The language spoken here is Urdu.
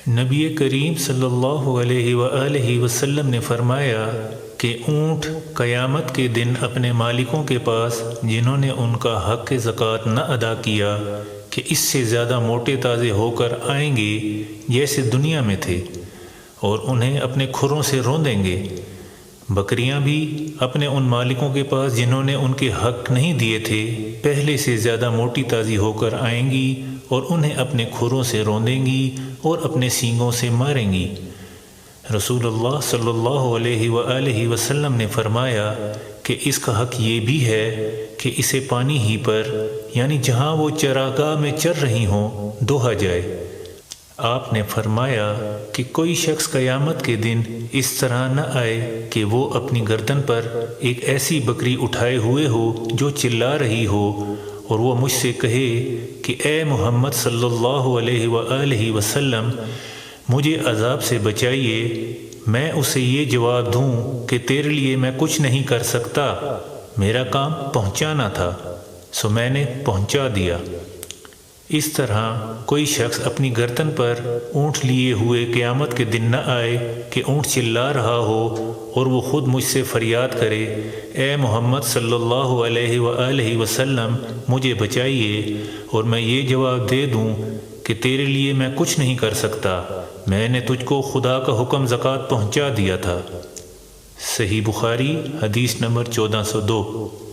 نبی کریم صلی اللہ علیہ وآلہ وسلم نے فرمایا کہ اونٹ قیامت کے دن اپنے مالکوں کے پاس جنہوں نے ان کا حق زکوٰۃ نہ ادا کیا کہ اس سے زیادہ موٹے تازے ہو کر آئیں گے جیسے دنیا میں تھے، اور انہیں اپنے کھروں سے روندیں گے۔ بکریاں بھی اپنے ان مالکوں کے پاس جنہوں نے ان کے حق نہیں دیے تھے پہلے سے زیادہ موٹی تازی ہو کر آئیں گی اور انہیں اپنے کھروں سے روندیں گی اور اپنے سینگوں سے ماریں گی۔ رسول اللہ صلی اللہ علیہ وآلہ وسلم نے فرمایا کہ اس کا حق یہ بھی ہے کہ اسے پانی ہی پر یعنی جہاں وہ چراگاہ میں چر رہی ہوں دوہا جائے۔ آپ نے فرمایا کہ کوئی شخص قیامت کے دن اس طرح نہ آئے کہ وہ اپنی گردن پر ایک ایسی بکری اٹھائے ہوئے ہو جو چلا رہی ہو، اور وہ مجھ سے کہے کہ اے محمد صلی اللہ علیہ وآلہ وسلم مجھے عذاب سے بچائیے، میں اسے یہ جواب دوں کہ تیرے لیے میں کچھ نہیں کر سکتا، میرا کام پہنچانا تھا سو میں نے پہنچا دیا۔ اس طرح کوئی شخص اپنی گردن پر اونٹ لیے ہوئے قیامت کے دن نہ آئے کہ اونٹ چلا رہا ہو اور وہ خود مجھ سے فریاد کرے اے محمد صلی اللہ علیہ وآلہ وسلم مجھے بچائیے، اور میں یہ جواب دے دوں کہ تیرے لیے میں کچھ نہیں کر سکتا، میں نے تجھ کو خدا کا حکم زکوٰۃ پہنچا دیا تھا۔ صحیح بخاری حدیث نمبر 1402۔